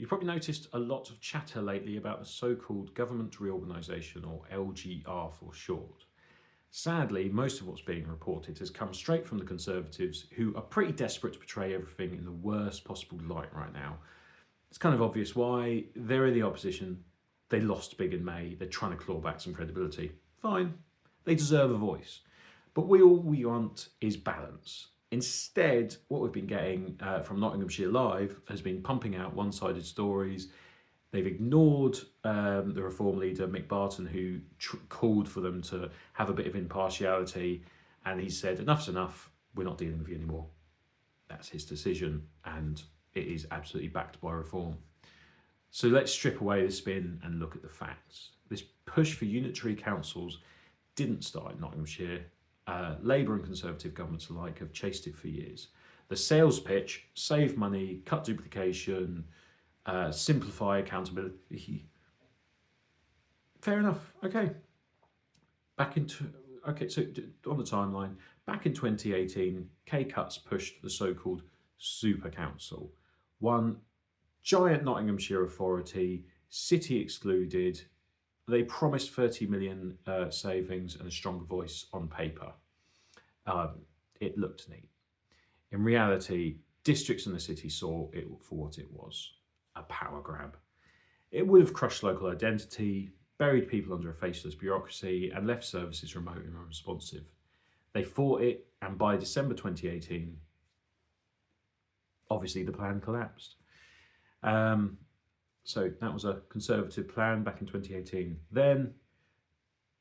You've probably noticed a lot of chatter lately about the so-called Government Reorganisation, or LGR for short. Sadly, most of what's being reported has come straight from the Conservatives, who are pretty desperate to portray everything in the worst possible light right now. It's kind of obvious why. They're in the opposition. They lost big in May. They're trying to claw back some credibility. Fine. They deserve a voice. But all we want is balance. Instead, what we've been getting from Nottinghamshire Live has been pumping out one-sided stories. They've ignored the Reform leader, Mick Barton, who called for them to have a bit of impartiality. And he said, enough's enough, we're not dealing with you anymore. That's his decision, and it is absolutely backed by Reform. So let's strip away the spin and look at the facts. This push for unitary councils didn't start in Nottinghamshire. Labour and Conservative governments alike have chased it for years. The sales pitch: save money, cut duplication, simplify accountability. Fair enough. Okay. So on the timeline, back in 2018, K-Cuts pushed the so-called Super Council, one giant Nottinghamshire authority, city excluded. They promised 30 million savings and a stronger voice on paper. It looked neat. In reality, districts in the city saw it for what it was: a power grab. It would have crushed local identity, buried people under a faceless bureaucracy, and left services remote and unresponsive. They fought it, and by December 2018, obviously the plan collapsed. So that was a Conservative plan back in 2018. Then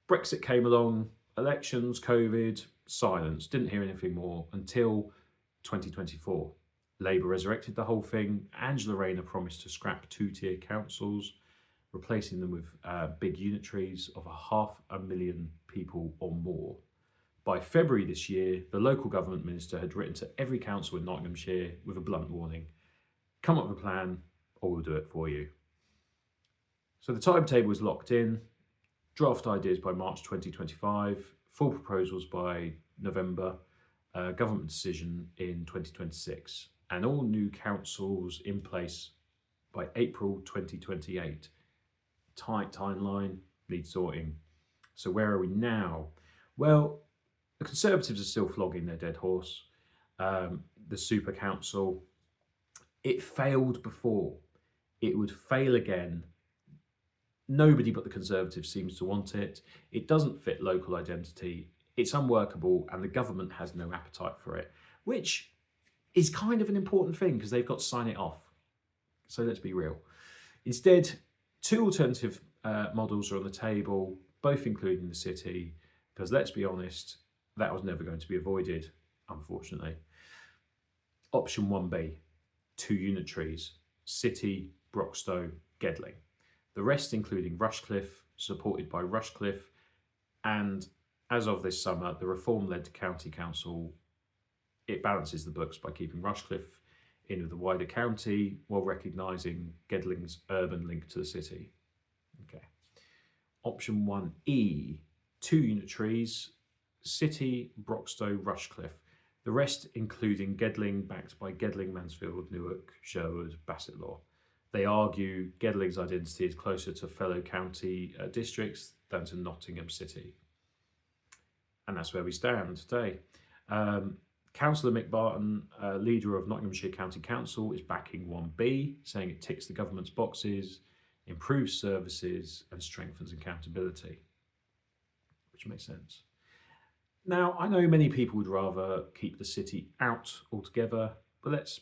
Brexit came along, elections, COVID, silence. Didn't hear anything more until 2024. Labour resurrected the whole thing. Angela Rayner promised to scrap two-tier councils, replacing them with big unitaries of 500,000 people or more. By February this year, the local government minister had written to every council in Nottinghamshire with a blunt warning: come up with a plan, or we'll do it for you. So the timetable was locked in. Draft ideas by March 2025, full proposals by November, government decision in 2026, and all new councils in place by April 2028. Tight timeline, needs sorting. So where are we now? Well, the Conservatives are still flogging their dead horse. The Super Council, it failed before. It would fail again. Nobody but the Conservatives seems to want it. It doesn't fit local identity. It's unworkable, and the government has no appetite for it, which is kind of an important thing because they've got to sign it off. So let's be real. Instead, two alternative models are on the table, both including the city, because let's be honest, that was never going to be avoided, unfortunately. Option 1B, two unitaries: City, Broxtowe, Gedling. The rest, including Rushcliffe, supported by Rushcliffe, and as of this summer, the Reform-led County Council. It balances the books by keeping Rushcliffe in with the wider county while recognising Gedling's urban link to the city. Okay. Option 1E, two unitaries: City, Broxtowe, Rushcliffe. The rest, including Gedling, backed by Gedling, Mansfield, Newark, Sherwood, Bassetlaw. They argue Gedling's identity is closer to fellow county districts than to Nottingham City. And that's where we stand today. Councillor Mick Barton, leader of Nottinghamshire County Council, is backing 1B, saying it ticks the government's boxes, improves services and strengthens accountability, which makes sense. Now, I know many people would rather keep the city out altogether, but let's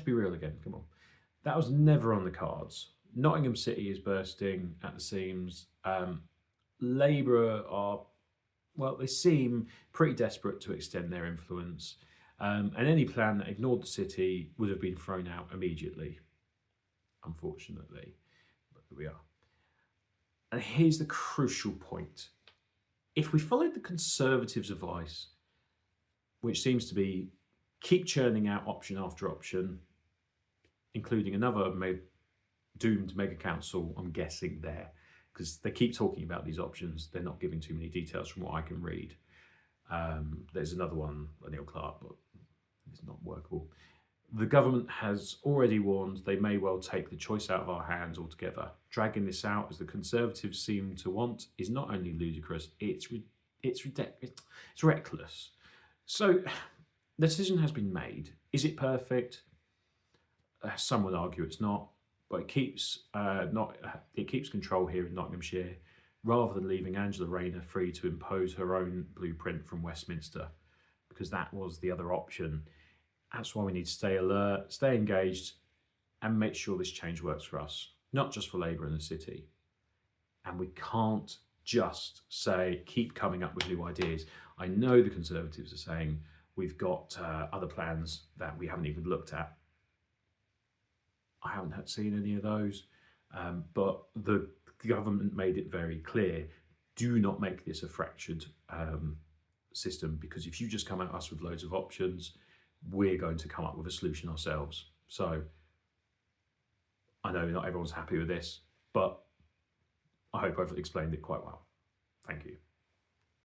be real again, come on. That was never on the cards. Nottingham City is bursting at the seams. Labour are, well, they seem pretty desperate to extend their influence. And any plan that ignored the city would have been thrown out immediately, unfortunately. But here we are. And here's the crucial point. If we followed the Conservatives' advice, which seems to be keep churning out option after option, including another doomed mega council, I'm guessing there, because they keep talking about these options. They're not giving too many details from what I can read. There's another one, Neil Clark, but it's not workable. The government has already warned they may well take the choice out of our hands altogether. Dragging this out, as the Conservatives seem to want, is not only ludicrous, it's reckless. So the decision has been made. Is it perfect? Some would argue it's not, but it keeps control here in Nottinghamshire, rather than leaving Angela Rayner free to impose her own blueprint from Westminster, because that was the other option. That's why we need to stay alert, stay engaged, and make sure this change works for us, not just for Labour in the city. And we can't just say, keep coming up with new ideas. I know the Conservatives are saying we've got other plans that we haven't even looked at. I haven't seen any of those, but the government made it very clear, do not make this a fractured system, because if you just come at us with loads of options, we're going to come up with a solution ourselves. So I know not everyone's happy with this, but I hope I've explained it quite well. Thank you.